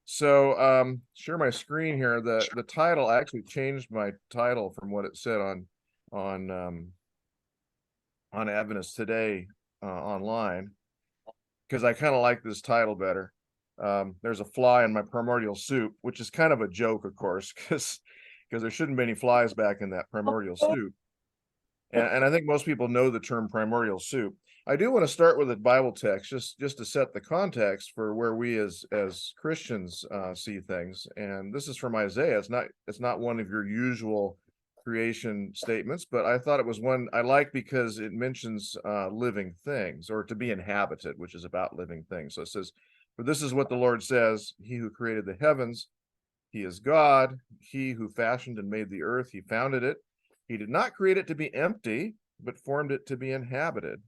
So, share my screen here. The title, I actually changed my title from what it said on um, on Adventist Today online because I kind of like this title better. There's a fly in my primordial soup, which is kind of a joke, of course, because there shouldn't be any flies back in that primordial soup. And I think most people know the term primordial soup. I do want to start with a Bible text, just to set the context for where we as Christians see things. And this is from Isaiah. It's not one of your usual creation statements, but I thought it was one I like because it mentions living things, or to be inhabited, which is about living things. So it says, "For this is what the Lord says: He who created the heavens, He is God. He who fashioned and made the earth, He founded it. He did not create it to be empty, but formed it to be inhabited."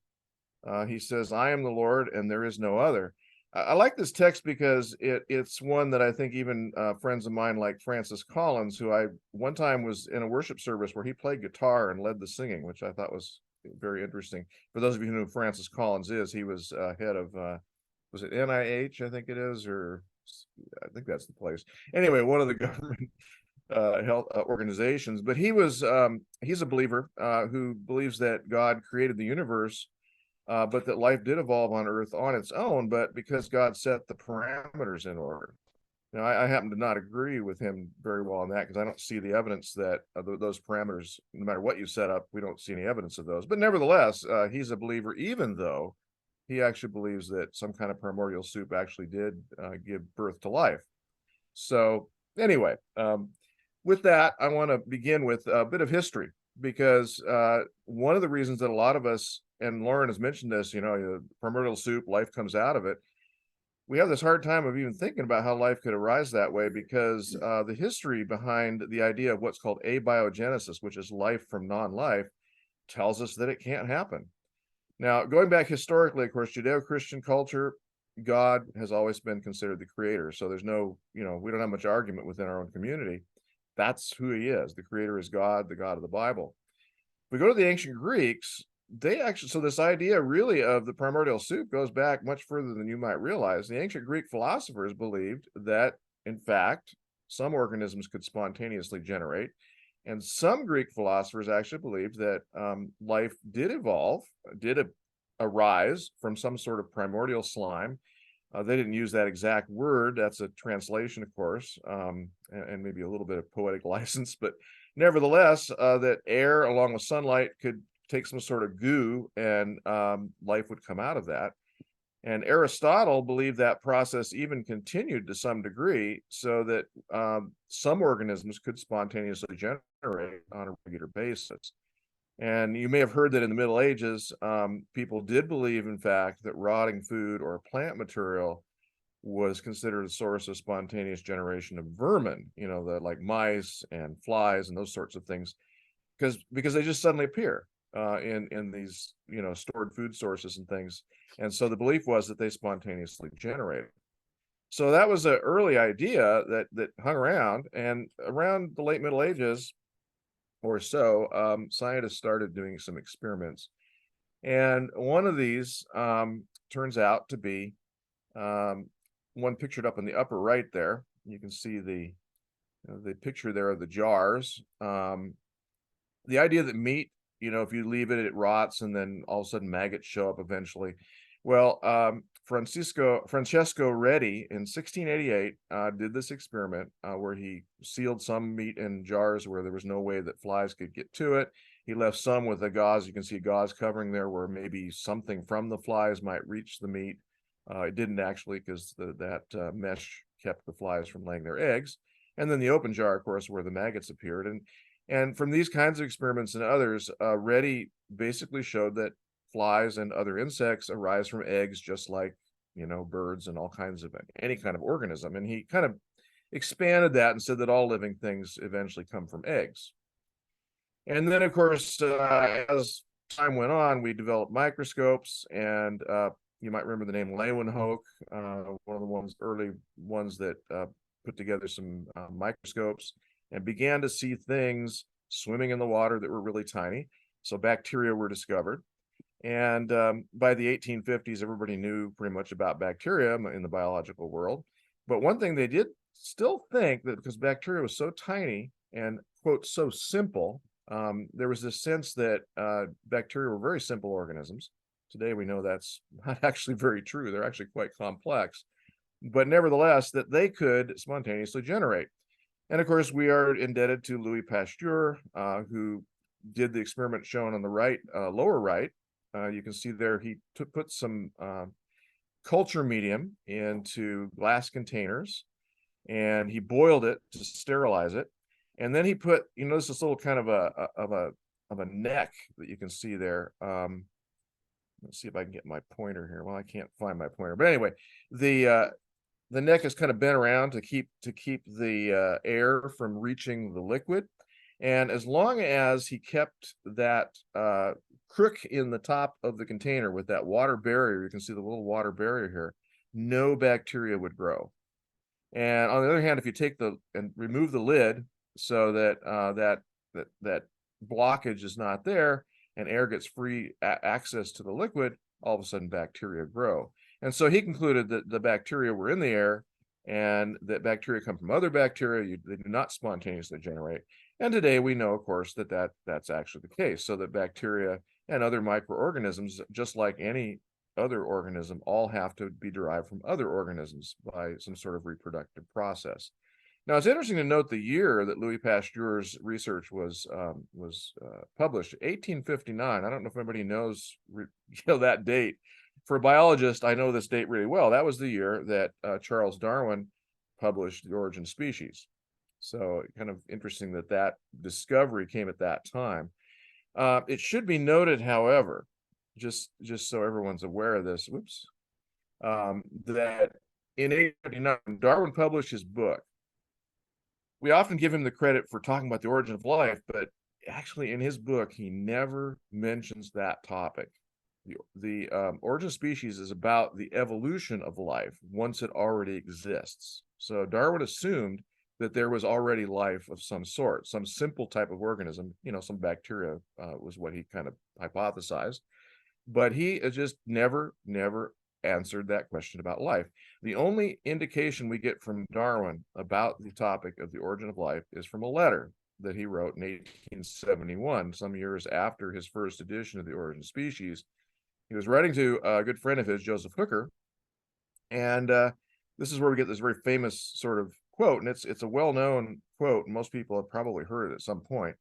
He says, "I am the Lord, and there is no other." I like this text because it's one that I think even friends of mine like Francis Collins, who I one time was in a worship service where he played guitar and led the singing, which I thought was very interesting. For those of you who know who Francis Collins is, he was head of, was it NIH, I think it is, or I think that's the place. Anyway, one of the government health organizations, but he's a believer who believes that God created the universe, but that life did evolve on Earth on its own, but because God set the parameters in order. Now, I happen to not agree with him very well on that because I don't see the evidence that those parameters, no matter what you set up, we don't see any evidence of those. But nevertheless, he's a believer, even though he actually believes that some kind of primordial soup actually did give birth to life. So, anyway, with that, I want to begin with a bit of history because one of the reasons that a lot of us, and Lauren has mentioned this, primordial soup, life comes out of it. We have this hard time of even thinking about how life could arise that way because the history behind the idea of what's called abiogenesis, which is life from non-life, tells us that it can't happen. Now, going back historically, of course, Judeo-Christian culture, God has always been considered the creator. So there's no, we don't have much argument within our own community. That's who he is. The creator is God, the God of the Bible. If we go to the ancient Greeks, they actually, so this idea really of the primordial soup goes back much further than you might realize. The ancient Greek philosophers believed that, in fact, some organisms could spontaneously generate. And some Greek philosophers actually believed that life did evolve, arise from some sort of primordial slime. They didn't use that exact word. That's a translation, of course, and maybe a little bit of poetic license. But nevertheless, that air along with sunlight could take some sort of goo and life would come out of that. And Aristotle believed that process even continued to some degree, so that some organisms could spontaneously generate on a regular basis. And you may have heard that in the Middle Ages, people did believe, in fact, that rotting food or plant material was considered a source of spontaneous generation of vermin, like mice and flies and those sorts of things, because they just suddenly appear in these, stored food sources and things. And so the belief was that they spontaneously generated. So that was an early idea that hung around, and around the late Middle Ages or so, scientists started doing some experiments. And one of these turns out to be one pictured up in the upper right there. You can see the picture there of the jars. The idea that meat, if you leave it, it rots, and then all of a sudden maggots show up eventually. Well, Francesco Redi in 1688 did this experiment where he sealed some meat in jars where there was no way that flies could get to it. He left some with a gauze. You can see gauze covering there where maybe something from the flies might reach the meat. It didn't actually, because that mesh kept the flies from laying their eggs. And then the open jar, of course, where the maggots appeared. And from these kinds of experiments and others, Reddy basically showed that flies and other insects arise from eggs, just like, birds and all kinds of any kind of organism. And he kind of expanded that and said that all living things eventually come from eggs. And then, of course, as time went on, we developed microscopes, and you might remember the name Leeuwenhoek, one of the early ones that put together some microscopes and began to see things swimming in the water that were really tiny. So bacteria were discovered. And by the 1850s, everybody knew pretty much about bacteria in the biological world. But one thing they did still think that because bacteria was so tiny and, quote, so simple, there was this sense that bacteria were very simple organisms. Today we know that's not actually very true. They're actually quite complex, but nevertheless, that they could spontaneously generate. And of course, we are indebted to Louis Pasteur, who did the experiment shown on the right, lower right. You can see there he put some culture medium into glass containers, and he boiled it to sterilize it. And then he put, you notice this little kind of a neck that you can see there. Let's see if I can get my pointer here. Well, I can't find my pointer, but anyway, the neck is kind of bent around to keep the air from reaching the liquid. And as long as he kept that crook in the top of the container with that water barrier, you can see the little water barrier here, no bacteria would grow. And on the other hand, if you take and remove the lid so that that blockage is not there and air gets free access to the liquid, all of a sudden bacteria grow. And so he concluded that the bacteria were in the air and that bacteria come from other bacteria. They do not spontaneously generate. And today we know, of course, that's actually the case. So that bacteria and other microorganisms, just like any other organism, all have to be derived from other organisms by some sort of reproductive process. Now, it's interesting to note the year that Louis Pasteur's research was published, 1859. I don't know if anybody knows that date. For a biologist, I know this date really well. That was the year that Charles Darwin published The Origin of Species. So kind of interesting that discovery came at that time. It should be noted, however, just so everyone's aware of this, that in 1859, Darwin published his book. We often give him the credit for talking about the origin of life, but actually in his book, he never mentions that topic. The origin of species is about the evolution of life once it already exists. So Darwin assumed that there was already life of some sort, some simple type of organism, some bacteria was what he kind of hypothesized. But he just never answered that question about life. The only indication we get from Darwin about the topic of the origin of life is from a letter that he wrote in 1871, some years after his first edition of The Origin of Species. He was writing to a good friend of his, Joseph Hooker, and this is where we get this very famous sort of quote, and it's a well-known quote, and most people have probably heard it at some point.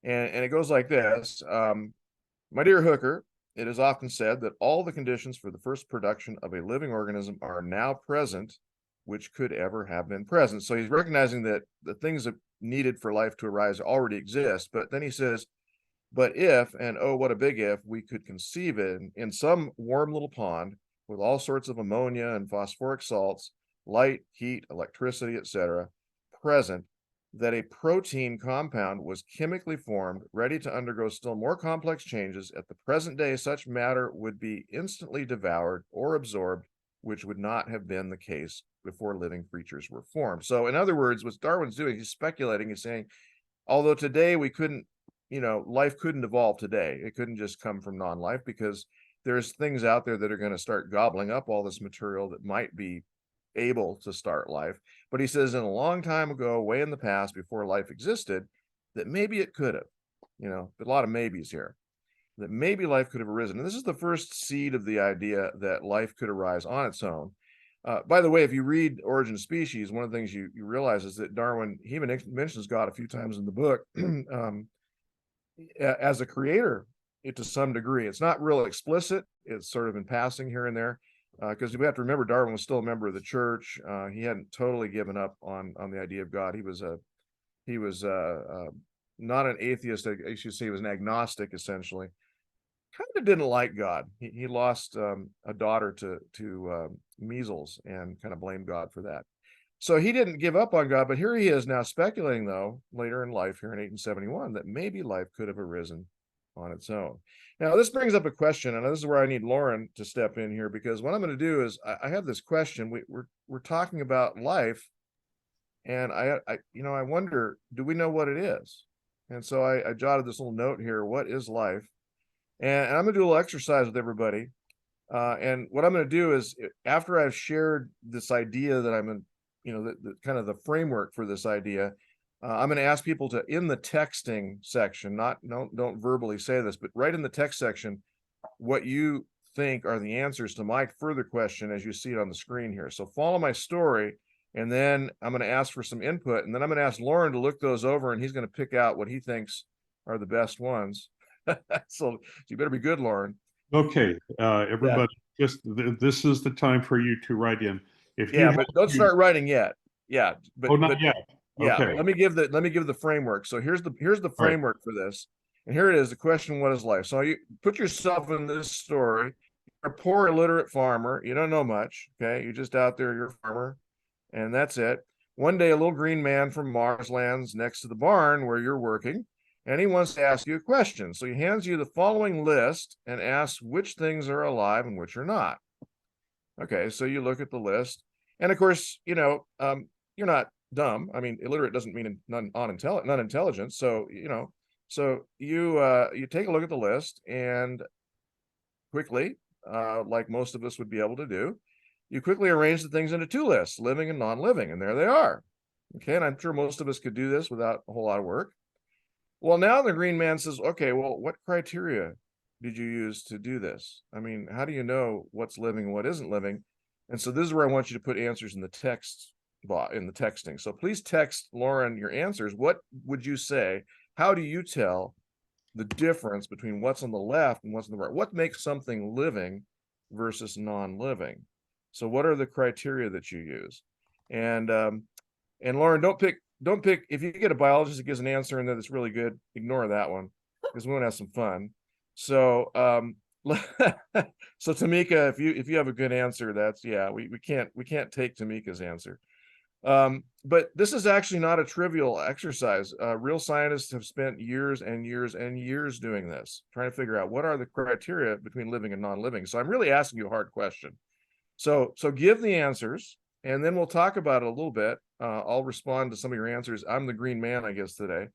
And it goes like this: my dear Hooker, it is often said that all the conditions for the first production of a living organism are now present, which could ever have been present. So he's recognizing that the things that needed for life to arise already exist. But then he says, but if, and oh, what a big if, we could conceive it in some warm little pond with all sorts of ammonia and phosphoric salts, light, heat, electricity, etc., present, that a protein compound was chemically formed, ready to undergo still more complex changes, at the present day such matter would be instantly devoured or absorbed, which would not have been the case before living creatures were formed. So in other words, what Darwin's doing, he's speculating, he's saying, although today we couldn't, life couldn't evolve today. It couldn't just come from non-life, because there's things out there that are going to start gobbling up all this material that might be able to start life. But he says in a long time ago, way in the past, before life existed, that maybe it could have, a lot of maybes here, that maybe life could have arisen. And this is the first seed of the idea that life could arise on its own. By the way, if you read Origin of Species, one of the things you realize is that Darwin, he even mentions God a few times in the book as a creator, to some degree. It's not real explicit. It's sort of in passing here and there. Because we have to remember, Darwin was still a member of the church. He hadn't totally given up on the idea of God. He was not an atheist. I should say he was an agnostic, essentially. Kind of didn't like God. He lost a daughter to measles and kind of blamed God for that. So he didn't give up on God. But here he is now speculating, though, later in life, here in 1871, that maybe life could have arisen on its own. Now, this brings up a question, and this is where I need Lauren to step in here, because what I'm going to do is I have this question. We're talking about life, and I wonder, do we know what it is? And so I jotted this little note here. What is life? And I'm going to do a little exercise with everybody. And what I'm going to do is, after I've shared this idea that I'm the kind of the framework for this idea. I'm going to ask people to, in the texting section, don't verbally say this, but write in the text section what you think are the answers to my further question as you see it on the screen here. So follow my story, and then I'm going to ask for some input, and then I'm going to ask Lauren to look those over, and he's going to pick out what he thinks are the best ones. So you better be good, Lauren. Okay, everybody, this is the time for you to write in. If you but don't start writing yet. Yeah, not yet. Yeah, okay. let me give the framework. So here's the framework for this. And here it is, the question, what is life? So you put yourself in this story. You're a poor illiterate farmer. You don't know much. Okay. You're just out there, you're a farmer, and that's it. One day, a little green man from Mars lands next to the barn where you're working, and he wants to ask you a question. So he hands you the following list and asks which things are alive and which are not. Okay, so you look at the list, and of course, you're not dumb. I mean, illiterate doesn't mean unintelligent. So you take a look at the list, and quickly, like most of us would be able to do, you quickly arrange the things into two lists, living and non-living, and there they are. Okay, and I'm sure most of us could do this without a whole lot of work. Well, now the green man says, okay, well, what criteria did you use to do this? I mean, how do you know what's living and what isn't living? And so this is where I want you to put answers in the text in the texting. So please text Lauren your answers. What would you say? How do you tell the difference between what's on the left and what's on the right? What makes something living versus non-living? So what are the criteria that you use? And Lauren, don't pick if you get a biologist that gives an answer in there that's really good, ignore that one, because we want to have some fun. So so Tamika, if you have a good answer, that's we can't take Tamika's answer. But this is actually not a trivial exercise. Real scientists have spent years and years and years doing this, trying to figure out what are the criteria between living and non-living. So I'm really asking you a hard question. So give the answers, and then we'll talk about it a little bit. I'll respond to some of your answers. I'm the green man, I guess, today.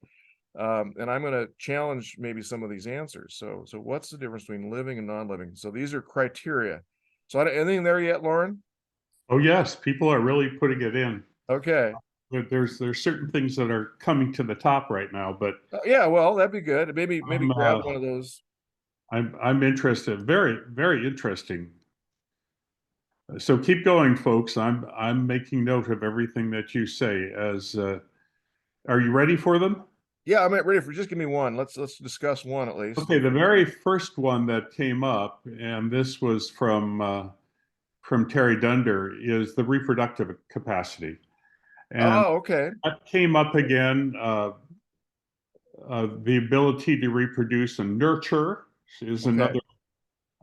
And I'm going to challenge maybe some of these answers. So what's the difference between living and non-living? So these are criteria. So anything there yet, Lauren? Oh yes, people are really putting it in. Okay. There's certain things that are coming to the top right now, but yeah, well, that'd be good. Maybe grab one of those. I'm interested. Very, very interesting. So keep going, folks. I'm making note of everything that you say. Are you ready for them? Yeah, I'm ready for. Just give me one. Let's discuss one at least. Okay, the very first one that came up, and this was from Terry Dunder, is the reproductive capacity. And okay. that came up again. The ability to reproduce and nurture is another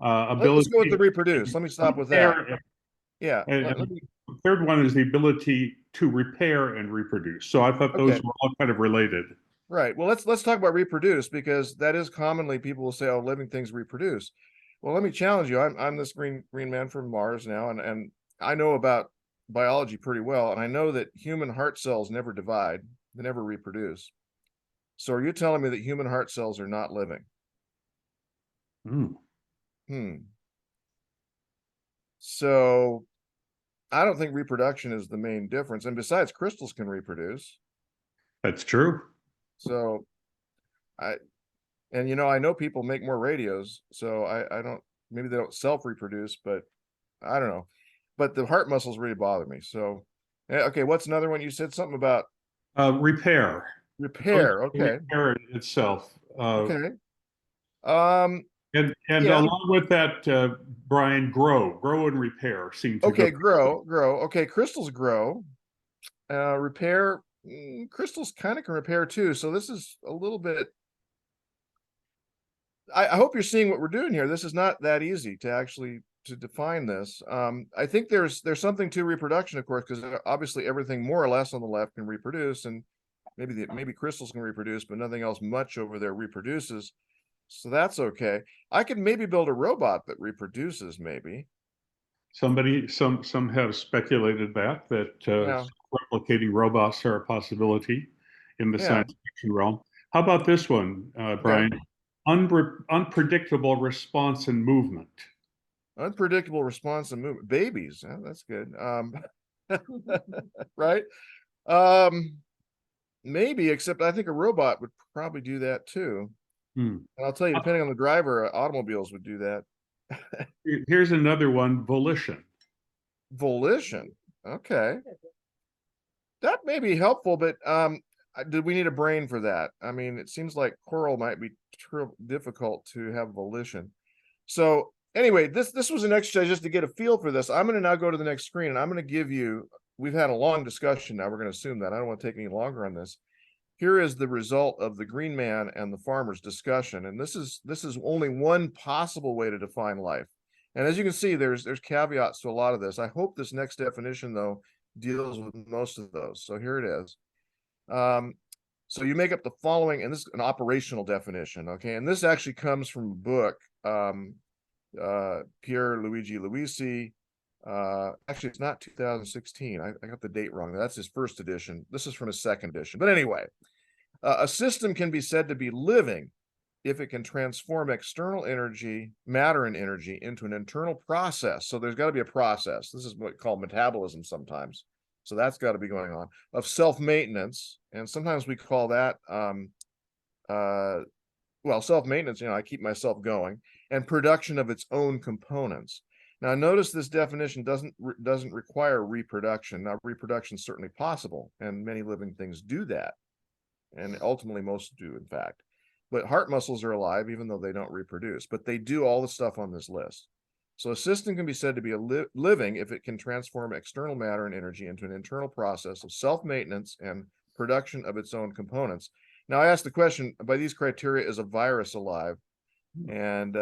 ability. Let's go with the reproduce. Let me stop with that. Yeah. The third one is the ability to repair and reproduce. So I thought those were all kind of related. Right. Well, let's talk about reproduce, because that is commonly people will say, "Oh, living things reproduce." Well, let me challenge you. I'm this green man from Mars now, and I know about biology pretty well, and I know that human heart cells never divide; they never reproduce. So, are you telling me that human heart cells are not living? So, I don't think reproduction is the main difference, and besides, crystals can reproduce. That's true. So, I know people make more radios, so I don't, maybe they don't self-reproduce, but I don't know. But the heart muscles really bother me. So, okay, what's another one? You said something about repair. Repair, okay. Repair itself. Okay. And along with that, Bryan, grow and repair seem to go. Grow. Okay, crystals grow. Repair, crystals kind of can repair too. So this is a little bit. I hope you're seeing what we're doing here. This is not that easy to actually to define this. I think there's something to reproduction, of course, because obviously everything more or less on the left can reproduce, and maybe crystals can reproduce, but nothing else much over there reproduces. So that's okay. I could maybe build a robot that reproduces, maybe. Some have speculated that replicating robots are a possibility in the science fiction realm. How about this one, Bryan? Unpredictable response and movement. Unpredictable response and movement. Babies, that's good. Right? Maybe, except I think a robot would probably do that too. Hmm. And I'll tell you, depending on the driver, automobiles would do that. Here's another one, volition. Volition. Okay. That may be helpful, but did we need a brain for that? I mean, it seems like coral might be difficult to have volition. So anyway, this was an exercise just to get a feel for this. I'm going to now go to the next screen, and I'm going to give you, we've had a long discussion now. We're going to assume that. I don't want to take any longer on this. Here is the result of the green man and the farmer's discussion. And this is only one possible way to define life. And as you can see, there's caveats to a lot of this. I hope this next definition, though, deals with most of those. So here it is. So you make up the following, and this is an operational definition, okay? And this actually comes from a book, Pierre Luigi Luisi. Actually, it's not 2016. I got the date wrong. That's his first edition. This is from his second edition. But anyway, a system can be said to be living if it can transform external energy, matter and energy, into an internal process. So there's got to be a process. This is what we call metabolism sometimes. So that's got to be going on, of self-maintenance. And sometimes we call that, well, self-maintenance, I keep myself going, and production of its own components. Now, notice this definition doesn't require reproduction. Now, reproduction is certainly possible, and many living things do that. And ultimately, most do, in fact. But heart muscles are alive, even though they don't reproduce. But they do all the stuff on this list. So a system can be said to be living if it can transform external matter and energy into an internal process of self-maintenance and production of its own components. Now, I asked the question, by these criteria, is a virus alive? And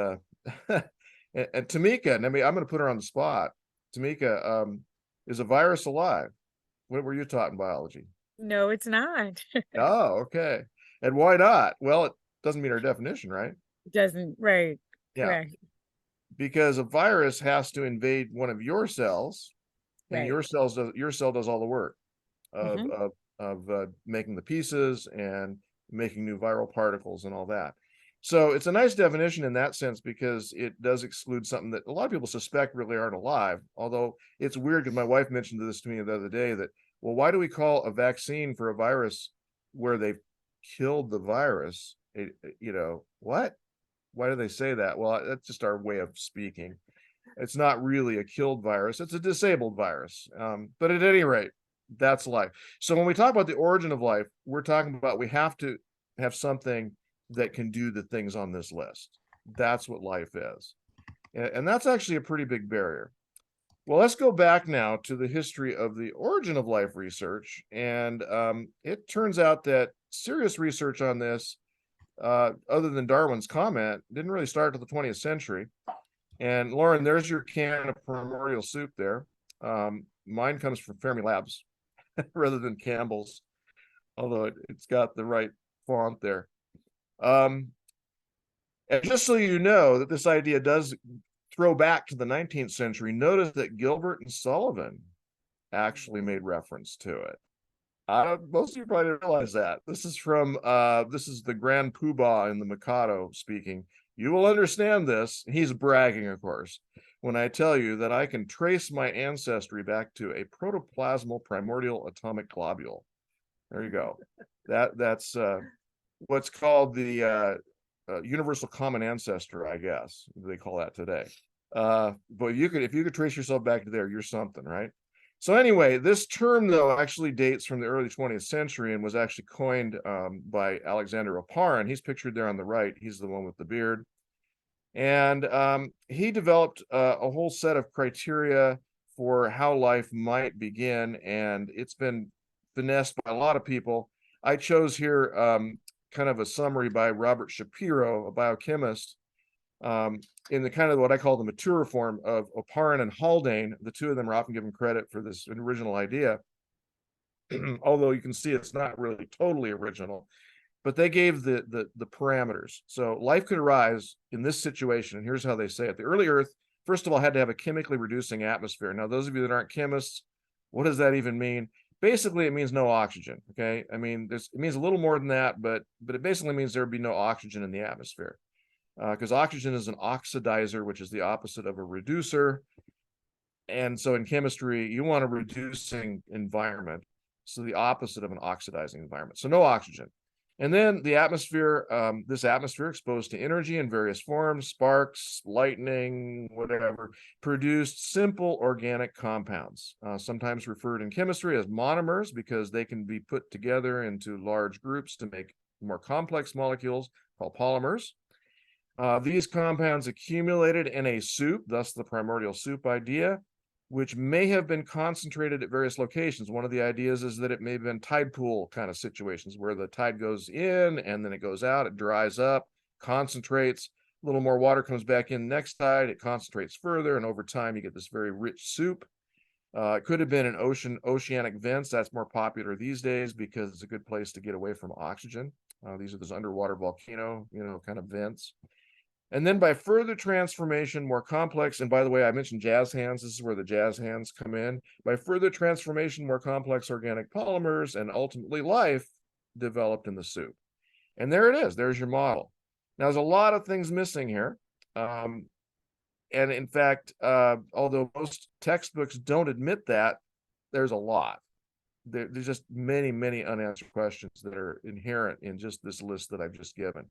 and Tamika, and I mean, I'm going to put her on the spot. Tamika, is a virus alive? What were you taught in biology? No, it's not. Oh, okay. And why not? Well, it doesn't meet our definition, right? It doesn't, right. Yeah. Correct. Because a virus has to invade one of your cells, and Right. your cell does all the work of making the pieces and making new viral particles and all that. So it's a nice definition in that sense, because it does exclude something that a lot of people suspect really aren't alive. Although it's weird, because my wife mentioned this to me the other day, that, well, why do we call a vaccine for a virus where they've killed the virus? What? Why do they say that? Well, that's just our way of speaking. It's not really a killed virus. It's a disabled virus. But at any rate, that's life. So when we talk about the origin of life, we're talking about we have to have something that can do the things on this list. That's what life is. And that's actually a pretty big barrier. Well, let's go back now to the history of the origin of life research. And it turns out that serious research on this, other than Darwin's comment, didn't really start till the 20th century. And Lauren, there's your can of primordial soup there. Mine comes from Fermi Labs rather than Campbell's, although it's got the right font there. And just so you know that this idea does throw back to the 19th century, notice that Gilbert and Sullivan actually made reference to it. Most of you probably didn't realize that. This is from, this is the Grand Poobah in the Mikado speaking. You will understand this. He's bragging, of course, when I tell you that I can trace my ancestry back to a protoplasmal primordial atomic globule. There you go. That's what's called the universal common ancestor, I guess they call that today. But if you could trace yourself back to there, you're something, right? So anyway, this term, though, actually dates from the early 20th century and was actually coined by Alexander Oparin. He's pictured there on the right. He's the one with the beard. And he developed a whole set of criteria for how life might begin. And it's been finessed by a lot of people. I chose here kind of a summary by Robert Shapiro, a biochemist, in the kind of what I call the mature form of Oparin and Haldane. The two of them are often given credit for this original idea, although you can see it's not really totally original. But they gave the parameters. So life could arise in this situation, and here's how they say it. The early Earth, first of all, had to have a chemically reducing atmosphere. Now, those of you that aren't chemists, what does that even mean? Basically, it means no oxygen, okay? I mean, it means a little more than that, but it basically means there would be no oxygen in the atmosphere. Because oxygen is an oxidizer, which is the opposite of a reducer. And so in chemistry, you want a reducing environment. So the opposite of an oxidizing environment. So no oxygen. And then the atmosphere, this atmosphere exposed to energy in various forms, sparks, lightning, whatever, produced simple organic compounds, sometimes referred in chemistry as monomers because they can be put together into large groups to make more complex molecules called polymers. These compounds accumulated in a soup, thus the primordial soup idea, which may have been concentrated at various locations. One of the ideas is that it may have been tide pool kind of situations where the tide goes in and then it goes out, it dries up, concentrates, a little more water comes back in next tide, it concentrates further, and over time you get this very rich soup. It could have been an oceanic vents. That's more popular these days because it's a good place to get away from oxygen. These are those underwater volcano, kind of vents. And then by further transformation, more complex, and by the way, I mentioned jazz hands. This is where the jazz hands come in. By further transformation, more complex organic polymers, and ultimately life developed in the soup. And there it is. There's your model. Now, there's a lot of things missing here. And in fact, although most textbooks don't admit that, there's a lot. There's just many, many unanswered questions that are inherent in just this list that I've just given.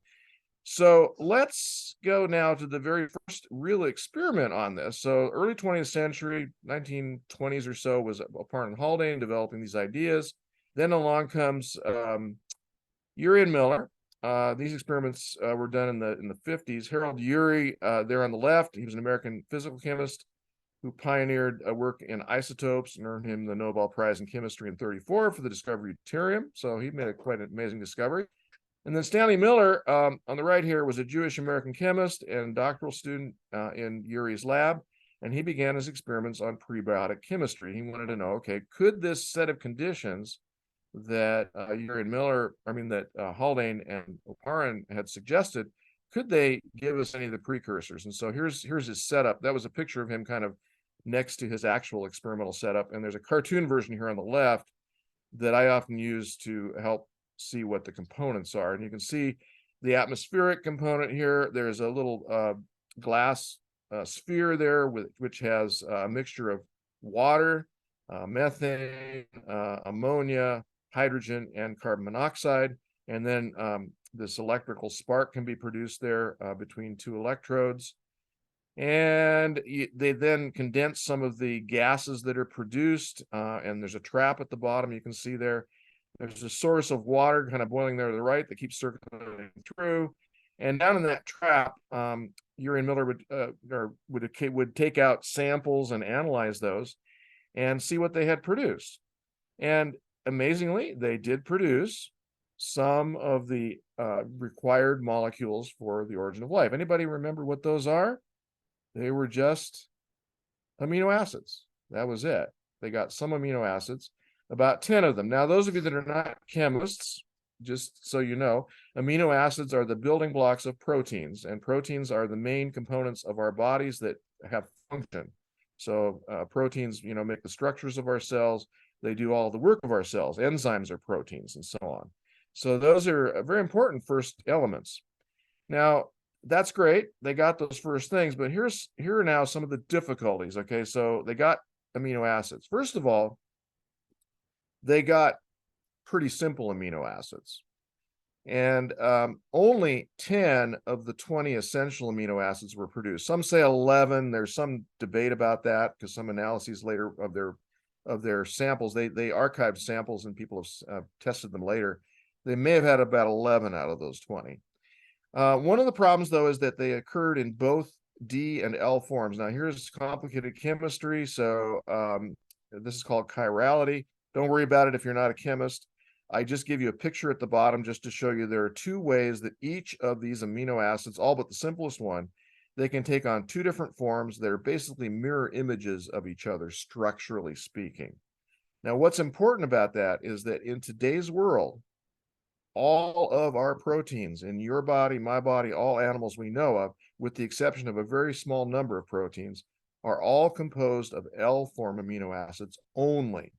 So let's go now to the very first real experiment on this. So early 20th century, 1920s or so, was Parn and Haldane developing these ideas. Then along comes Urey and Miller. These experiments were done in the 50s. Harold Urey, there on the left, he was an American physical chemist who pioneered work in isotopes and earned him the Nobel Prize in Chemistry in 1934 for the discovery of deuterium. So he made quite an amazing discovery. And then Stanley Miller, on the right here, was a Jewish American chemist and doctoral student in Urey's lab. And he began his experiments on prebiotic chemistry. He wanted to know, okay, could this set of conditions that Urey and Miller, that Haldane and Oparin had suggested, could they give us any of the precursors? And so here's his setup. That was a picture of him kind of next to his actual experimental setup. And there's a cartoon version here on the left that I often use to help see what the components are. And you can see the atmospheric component here. There's a little glass sphere there which has a mixture of water, methane, ammonia, hydrogen, and carbon monoxide. And then this electrical spark can be produced there between two electrodes. And they then condense some of the gases that are produced. And there's a trap at the bottom you can see there. There's a source of water kind of boiling there to the right that keeps circulating through. And down in that trap, Urey and Miller would take out samples and analyze those and see what they had produced. And amazingly, they did produce some of the required molecules for the origin of life. Anybody remember what those are? They were just amino acids. That was it. They got some amino acids. About 10 of them. Now, those of you that are not chemists, just so you know, amino acids are the building blocks of proteins, and proteins are the main components of our bodies that have function. So proteins, make the structures of our cells. They do all the work of our cells. Enzymes are proteins and so on. So those are very important first elements. Now, that's great. They got those first things, but here are now some of the difficulties. Okay, so they got amino acids. First of all, they got pretty simple amino acids. And only 10 of the 20 essential amino acids were produced. Some say 11. There's some debate about that because some analyses later of their samples, they archived samples and people have tested them later. They may have had about 11 out of those 20. One of the problems, though, is that they occurred in both D and L forms. Now, here's complicated chemistry. So this is called chirality. Don't worry about it if you're not a chemist. I just give you a picture at the bottom just to show you there are two ways that each of these amino acids, all but the simplest one, they can take on two different forms that are basically mirror images of each other, structurally speaking. Now, what's important about that is that in today's world, all of our proteins in your body, my body, all animals we know of, with the exception of a very small number of proteins, are all composed of L form amino acids only.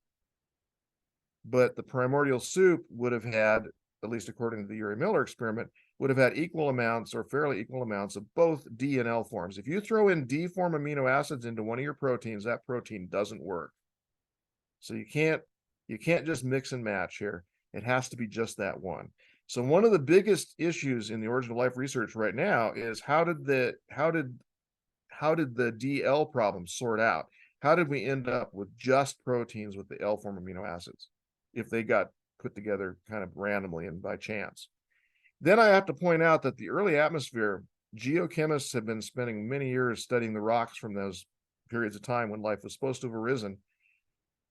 But the primordial soup would have had, at least according to the Urey-Miller experiment, would have had equal amounts or fairly equal amounts of both D and L forms. If you throw in D form amino acids into one of your proteins, that protein doesn't work. So you can't just mix and match here. It has to be just that one. So one of the biggest issues in the origin of life research right now is how did the DL problem sort out? How did we end up with just proteins with the L form amino acids if they got put together kind of randomly and by chance? Then I have to point out that the early atmosphere, geochemists have been spending many years studying the rocks from those periods of time when life was supposed to have arisen.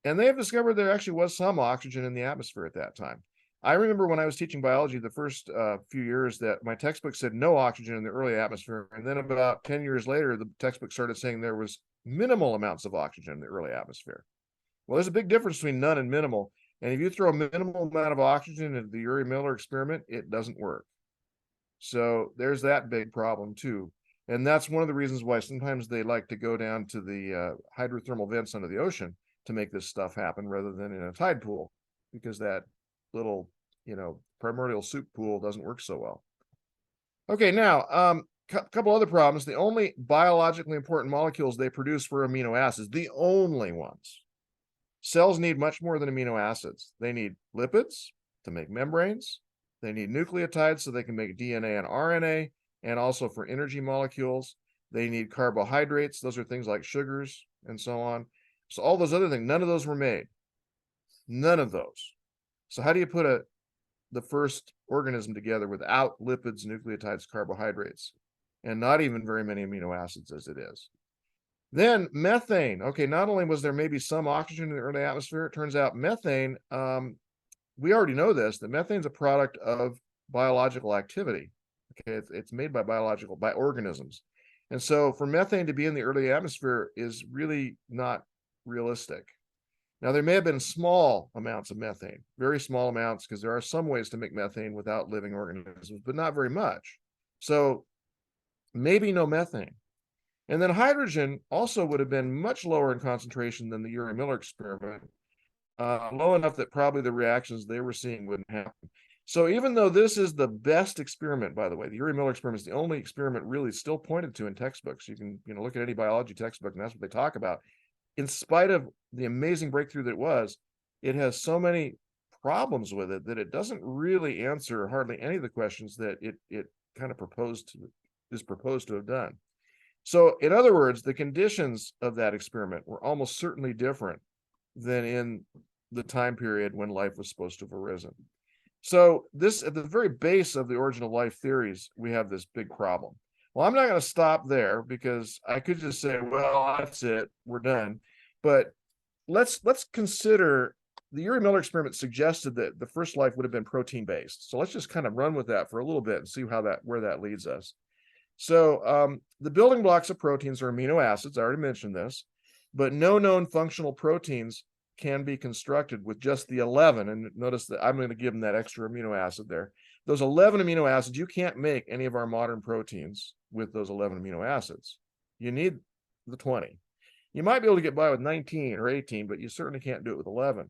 And they have discovered there actually was some oxygen in the atmosphere at that time. I remember when I was teaching biology the first few years that my textbook said no oxygen in the early atmosphere. And then about 10 years later, the textbook started saying there was minimal amounts of oxygen in the early atmosphere. Well, there's a big difference between none and minimal. And if you throw a minimal amount of oxygen into the Urey-Miller experiment, it doesn't work. So there's that big problem too. And that's one of the reasons why sometimes they like to go down to the hydrothermal vents under the ocean to make this stuff happen rather than in a tide pool, because that little, primordial soup pool doesn't work so well. Okay, now, couple other problems. The only biologically important molecules they produce were amino acids, the only ones. Cells need much more than amino acids. They need lipids to make membranes. They need nucleotides so they can make DNA and RNA, and also for energy molecules. They need carbohydrates. Those are things like sugars and so on. So all those other things, none of those were made. None of those. So how do you put the first organism together without lipids, nucleotides, carbohydrates, and not even very many amino acids as it is? Then methane. Okay, not only was there maybe some oxygen in the early atmosphere, it turns out methane, we already know this, that methane's a product of biological activity. Okay, it's made by organisms. And so for methane to be in the early atmosphere is really not realistic. Now, there may have been small amounts of methane, very small amounts, because there are some ways to make methane without living organisms, but not very much. So maybe no methane. And then hydrogen also would have been much lower in concentration than the Urey-Miller experiment, low enough that probably the reactions they were seeing wouldn't happen. So even though this is the best experiment, by the way, the Urey-Miller experiment is the only experiment really still pointed to in textbooks. You can look at any biology textbook, and that's what they talk about. In spite of the amazing breakthrough that it has so many problems with it that it doesn't really answer hardly any of the questions that it kind of is proposed to have done. So in other words, the conditions of that experiment were almost certainly different than in the time period when life was supposed to have arisen. So this, at the very base of the origin of life theories, we have this big problem. Well, I'm not going to stop there because I could just say, well, that's it, we're done. But let's consider the Urey-Miller experiment suggested that the first life would have been protein-based. So let's just kind of run with that for a little bit and see where that leads us. So the building blocks of proteins are amino acids. I already mentioned this, but no known functional proteins can be constructed with just the 11. And notice that I'm going to give them that extra amino acid there. Those 11 amino acids, you can't make any of our modern proteins with those 11 amino acids. You need the 20. You might be able to get by with 19 or 18, but you certainly can't do it with 11.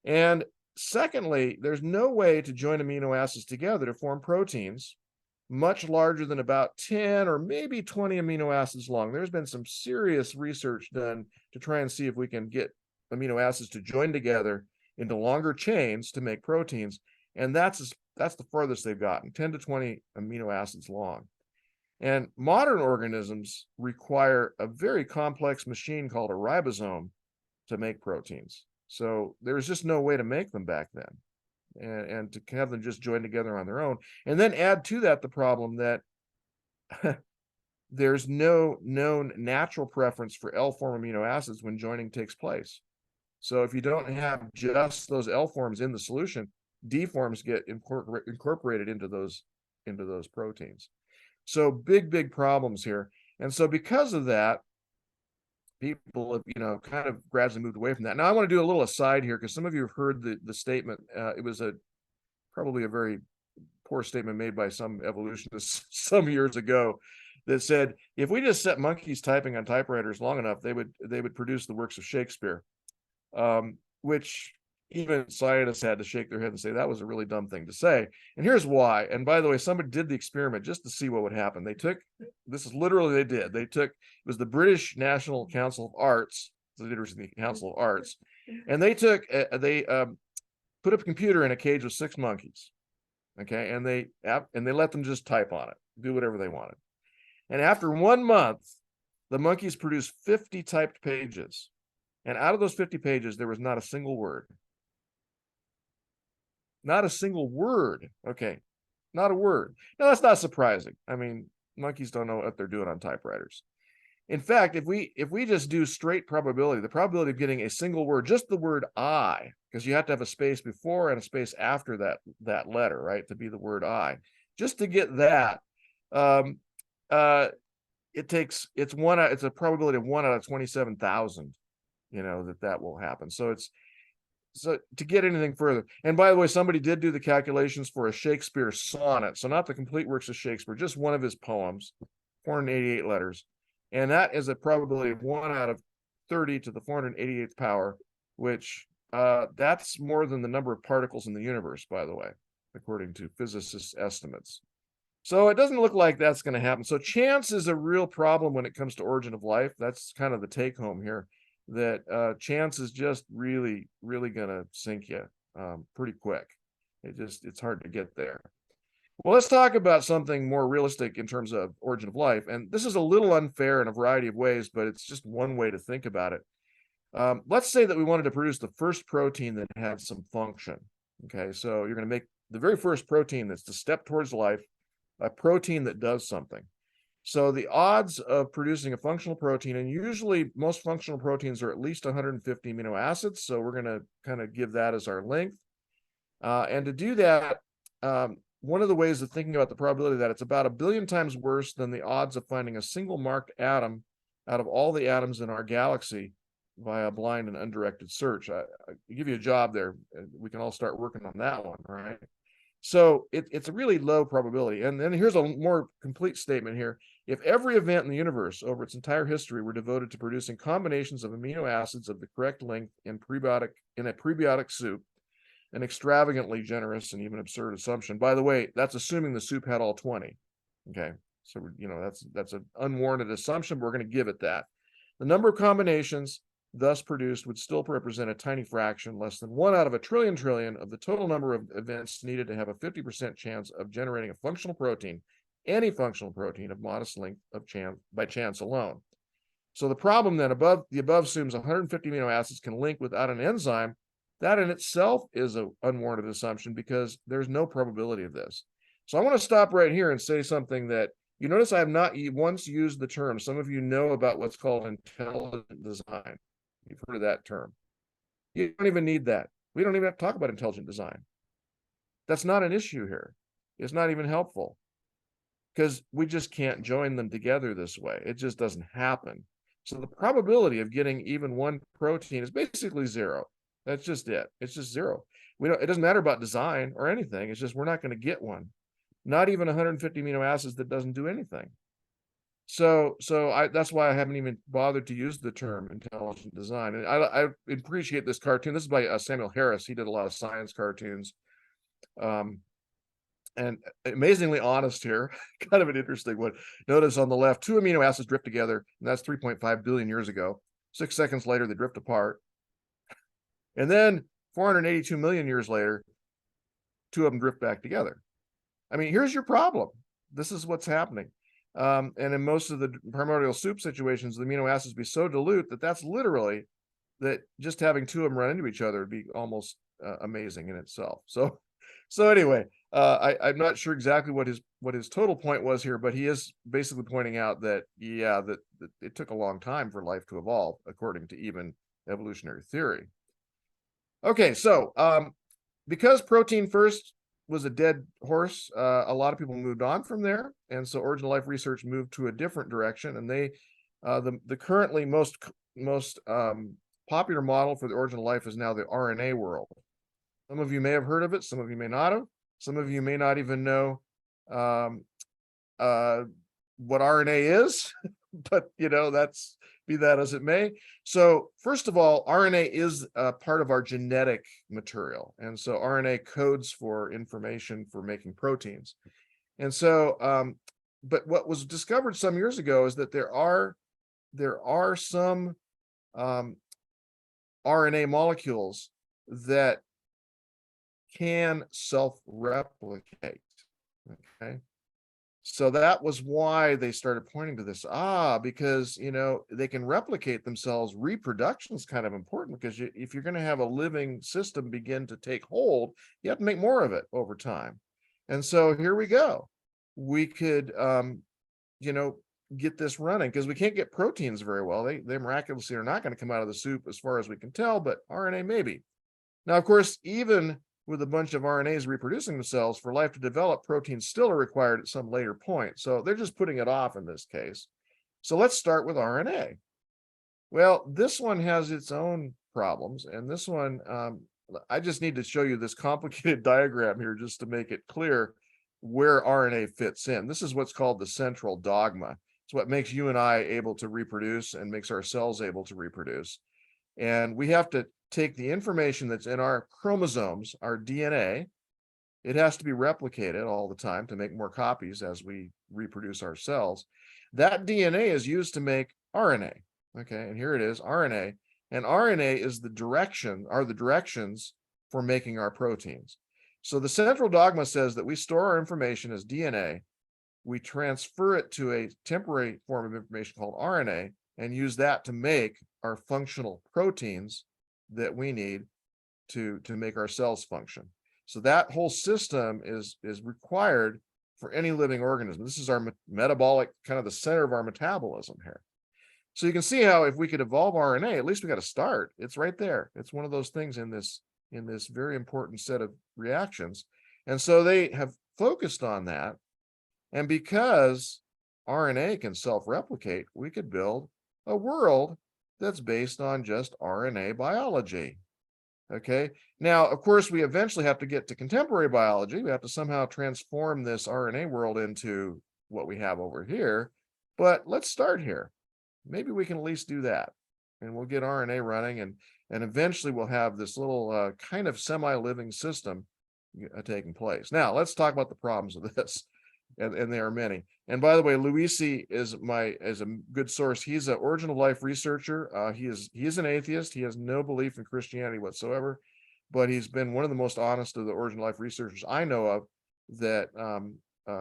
And secondly, there's no way to join amino acids together to form proteins much larger than about 10 or maybe 20 amino acids long. There's been some serious research done to try and see if we can get amino acids to join together into longer chains to make proteins. And that's the farthest they've gotten, 10 to 20 amino acids long. And modern organisms require a very complex machine called a ribosome to make proteins. So there's just no way to make them back then. And to have them just join together on their own. And then add to that the problem that there's no known natural preference for L form amino acids when joining takes place. So if you don't have just those L forms in the solution, D forms get incorporated into those proteins. So big problems here. And so because of that, people have, kind of gradually moved away from that. Now I want to do a little aside here because some of you have heard the statement. It was probably a very poor statement made by some evolutionists some years ago that said, if we just set monkeys typing on typewriters long enough, they would produce the works of Shakespeare, which, even scientists had to shake their head and say that was a really dumb thing to say. And here's why. And by the way, somebody did the experiment just to see what would happen. They took, this is literally they did. They took, it was the British National Council of Arts, the leaders of the Council of Arts, and they took, put a computer in a cage with 6 monkeys. Okay, and they let them just type on it, do whatever they wanted. And after 1 month, the monkeys produced 50 typed pages. And out of those 50 pages, there was not a single word. Not a single word. Okay, not a word. Now, that's not surprising. I mean, monkeys don't know what they're doing on typewriters. In fact, if we just do straight probability, the probability of getting a single word, just the word I, because you have to have a space before and a space after that letter, right, to be the word I. Just to get that, it's a probability of 1 out of 27,000, that will happen. So to get anything further, and by the way, somebody did do the calculations for a Shakespeare sonnet, so not the complete works of Shakespeare, just one of his poems, 488 letters. And that is a probability of 1 out of 30 to the 488th power, which that's more than the number of particles in the universe, by the way, according to physicists' estimates. So it doesn't look like that's going to happen. So chance is a real problem when it comes to origin of life. That's kind of the take home here, that chance is just really, really going to sink you pretty quick. It's hard to get there. Well, let's talk about something more realistic in terms of origin of life. And this is a little unfair in a variety of ways, but it's just one way to think about it. Let's say that we wanted to produce the first protein that had some function. Okay, so you're going to make the very first protein that's the step towards life, a protein that does something. So the odds of producing a functional protein, and usually most functional proteins are at least 150 amino acids. So we're going to kind of give that as our length. And to do that, one of the ways of thinking about the probability of that, it's about 1 billion times worse than the odds of finding a single marked atom out of all the atoms in our galaxy via blind and undirected search. I give you a job there. We can all start working on that one, right? So it's a really low probability. And then here's a more complete statement here. If every event in the universe over its entire history were devoted to producing combinations of amino acids of the correct length in a prebiotic soup, an extravagantly generous and even absurd assumption. By the way, that's assuming the soup had all 20. Okay, so that's an unwarranted assumption, but we're going to give it that. The number of combinations thus produced would still represent a tiny fraction, less than 1 out of a trillion of the total number of events needed to have a 50% chance of generating a functional protein, any functional protein of modest length by chance alone. So the problem then, the above assumes 150 amino acids can link without an enzyme. That in itself is an unwarranted assumption because there's no probability of this. So I want to stop right here and say something that you notice I have not once used the term. Some of you know about what's called intelligent design. You've heard of that term. You don't even need that. We don't even have to talk about intelligent design. That's not an issue here. It's not even helpful because we just can't join them together this way. It just doesn't happen. So the probability of getting even one protein is basically 0. That's just it. It's just 0. It doesn't matter about design or anything. It's just we're not going to get one. Not even 150 amino acids that doesn't do anything. So that's why I haven't even bothered to use the term intelligent design. And I appreciate this cartoon. This is by Samuel Harris. He did a lot of science cartoons. And amazingly honest here, kind of an interesting one. Notice on the left, 2 amino acids drift together, and that's 3.5 billion years ago. 6 seconds later, they drift apart. And then 482 million years later, 2 of them drift back together. I mean, here's your problem. This is what's happening. And in most of the primordial soup situations, the amino acids be so dilute that's literally that just having 2 of them run into each other would be almost amazing in itself. So anyway, I'm not sure exactly what his total point was here, but he is basically pointing out that that it took a long time for life to evolve, according to even evolutionary theory. Okay, so because protein first was a dead horse, a lot of people moved on from there, and so origin of life research moved to a different direction. And the currently most popular model for the origin of life is now the RNA world. Some of you may have heard of it, some of you may not have. Some of you may not even know what RNA is, but that's, be that as it may. So first of all, RNA is a part of our genetic material. And so RNA codes for information for making proteins. And so, but what was discovered some years ago is that there are some RNA molecules that can self-replicate. Okay. So that was why they started pointing to this. Because, they can replicate themselves. Reproduction is kind of important because if you're going to have a living system begin to take hold, you have to make more of it over time. And so here we go. We could, get this running because we can't get proteins very well. They miraculously are not going to come out of the soup as far as we can tell, but RNA maybe. Now, of course, even with a bunch of RNAs reproducing themselves, for life to develop, proteins still are required at some later point. So they're just putting it off in this case. So let's start with RNA. Well, this one has its own problems. And this one, I just need to show you this complicated diagram here just to make it clear where RNA fits in. This is what's called the central dogma. It's what makes you and I able to reproduce and makes our cells able to reproduce. And we have to take the information that's in our chromosomes, our DNA. It has to be replicated all the time to make more copies as we reproduce our cells. That DNA is used to make RNA. Okay, and here it is, RNA. And RNA is the directions for making our proteins. So the central dogma says that we store our information as DNA, we transfer it to a temporary form of information called RNA, and use that to make our functional proteins that we need to make our cells function. So that whole system is required for any living organism. This is our metabolic, kind of the center of our metabolism here. So you can see how if we could evolve RNA, at least we got to start. It's right there. It's one of those things in this very important set of reactions. And so they have focused on that. And because RNA can self-replicate, we could build a world that's based on just RNA biology. Okay. Now, of course, we eventually have to get to contemporary biology. We have to somehow transform this RNA world into what we have over here. But let's start here. Maybe we can at least do that. And we'll get RNA running, and eventually we'll have this little kind of semi-living system taking place. Now, let's talk about the problems of this. And there are many. And by the way, Luisi is a good source. He's an origin of life researcher. He is an atheist. He has no belief in Christianity whatsoever, but he's been one of the most honest of the origin of life researchers I know of that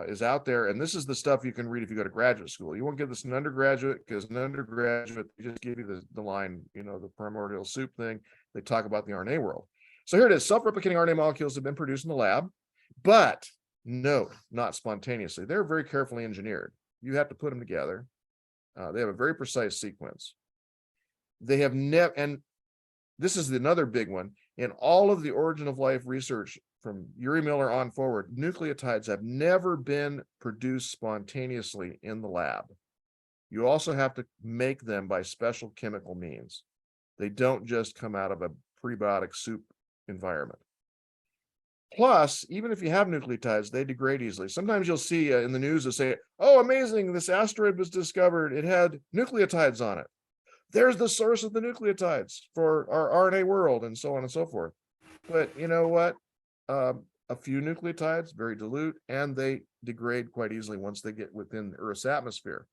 is out there. And this is the stuff you can read if you go to graduate school. You won't get this in undergraduate, because in undergraduate, they just give you the line, the primordial soup thing. They talk about the RNA world. So here it is. Self-replicating RNA molecules have been produced in the lab, but no, not spontaneously. They're very carefully engineered. You have to put them together. They have a very precise sequence. They have never, and this is another big one, in all of the origin of life research from Urey Miller on forward, nucleotides have never been produced spontaneously in the lab. You also have to make them by special chemical means. They don't just come out of a prebiotic soup environment. Plus, even if you have nucleotides, they degrade easily. Sometimes you'll see in the news, they'll say, oh, amazing, this asteroid was discovered. It had nucleotides on it. There's the source of the nucleotides for our RNA world, and so on and so forth. But you know what? A few nucleotides, very dilute, and they degrade quite easily once they get within the Earth's atmosphere.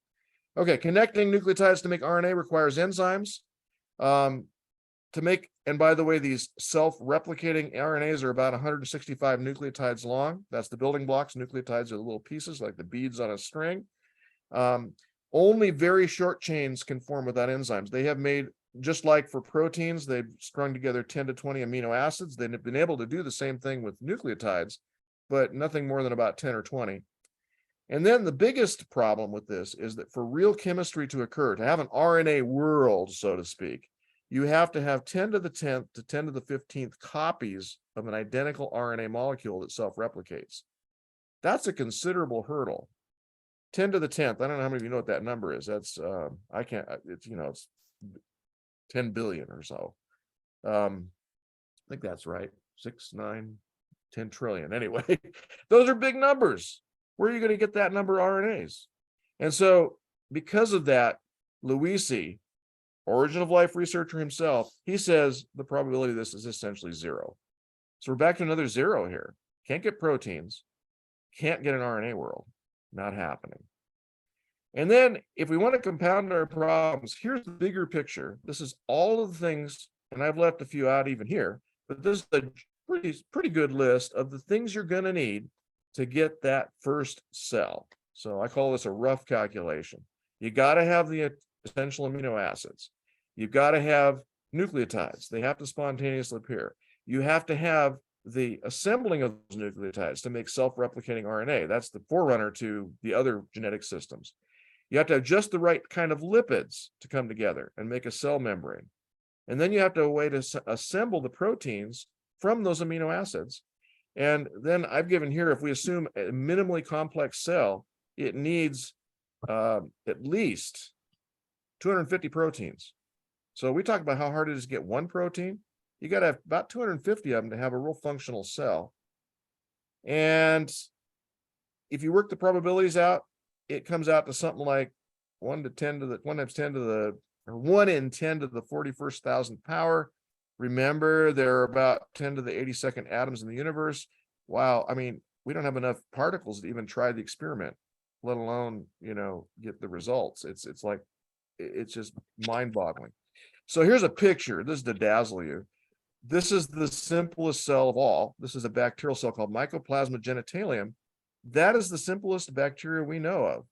Okay, connecting nucleotides to make RNA requires enzymes. To make, and by the way, these self-replicating RNAs are about 165 nucleotides long. That's the building blocks. Nucleotides are the little pieces, like the beads on a string. Only very short chains can form without enzymes. They have made, just like for proteins, they've strung together 10 to 20 amino acids. They've been able to do the same thing with nucleotides, but nothing more than about 10 or 20. And then the biggest problem with this is that for real chemistry to occur, to have an RNA world, so to speak, you have to have 10 to the 10th to 10 to the 15th copies of an identical RNA molecule that self-replicates. That's a considerable hurdle. 10 to the 10th. I don't know how many of you know what that number is. That's, I can't, it's, it's 10 billion or so. I think that's right. 6, 9, 10 trillion. Anyway, those are big numbers. Where are you going to get that number of RNAs? And so because of that, Luisi, origin of life researcher himself, he says the probability of this is essentially zero. So we're back to another zero here. Can't get proteins, can't get an RNA world, not happening. And then if we want to compound our problems, here's the bigger picture. This is all of the things, and I've left a few out even here, but this is a pretty good list of the things you're going to need to get that first cell. So I call this a rough calculation. You got to have the essential amino acids. You've got to have nucleotides. They have to spontaneously appear. You have to have the assembling of those nucleotides to make self-replicating RNA. That's the forerunner to the other genetic systems. You have to have just the right kind of lipids to come together and make a cell membrane. And then you have to have a way to assemble the proteins from those amino acids. And then I've given here, if we assume a minimally complex cell, it needs at least 250 proteins. So we talk about how hard it is to get one protein. You got to have about 250 of them to have a real functional cell. And if you work the probabilities out, it comes out to something like 1 in 10 to the 41st thousandth power. Remember, there are about 10 to the 82nd atoms in the universe. Wow, I mean, we don't have enough particles to even try the experiment, let alone, get the results. It's just mind-boggling. So here's a picture. This is to dazzle you. This is the simplest cell of all. This is a bacterial cell called Mycoplasma genitalium. That is the simplest bacteria we know of.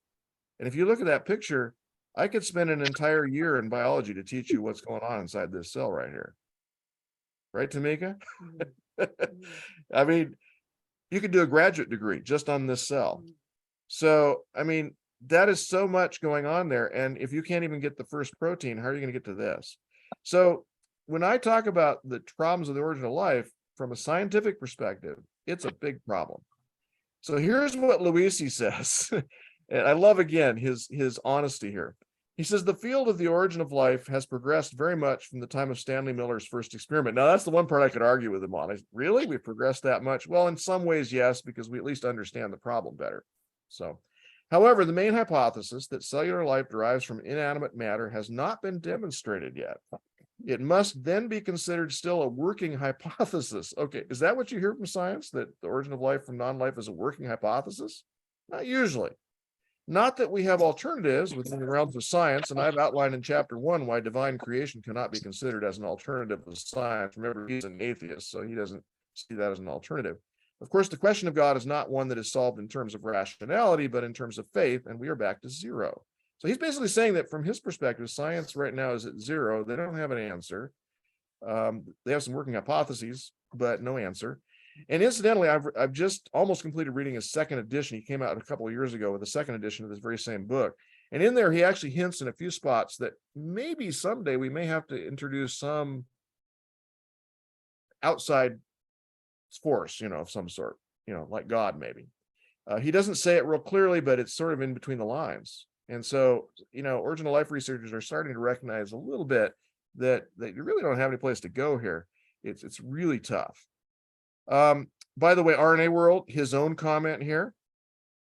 And if you look at that picture, I could spend an entire year in biology to teach you what's going on inside this cell right here. Right, Tamika? I mean, you could do a graduate degree just on this cell. So, I mean, that is so much going on there. And if you can't even get the first protein, how are you going to get to this? So when I talk about the problems of the origin of life from a scientific perspective, it's a big problem. So here's what Luisi says. And I love, again, his honesty here. He says, the field of the origin of life has progressed very much from the time of Stanley Miller's first experiment. Now, that's the one part I could argue with him on. Really? We've progressed that much? Well, in some ways, yes, because we at least understand the problem better. So, however, the main hypothesis that cellular life derives from inanimate matter has not been demonstrated yet. It must then be considered still a working hypothesis. Okay, is that what you hear from science, that the origin of life from non-life is a working hypothesis? Not usually. Not that we have alternatives within the realms of science, and I've outlined in chapter 1 why divine creation cannot be considered as an alternative of science. Remember, he's an atheist, so he doesn't see that as an alternative. Of course, the question of God is not one that is solved in terms of rationality, but in terms of faith, and we are back to zero. So he's basically saying that from his perspective, science right now is at zero. They don't have an answer. They have some working hypotheses, but no answer. And incidentally, I've just almost completed reading his second edition. He came out a couple of years ago with the second edition of this very same book. And in there, he actually hints in a few spots that maybe someday we may have to introduce some outside force, of some sort, like God maybe. He doesn't say it real clearly, but it's sort of in between the lines. And so, original life researchers are starting to recognize a little bit that you really don't have any place to go here. It's really tough. By the way, RNA World, his own comment here.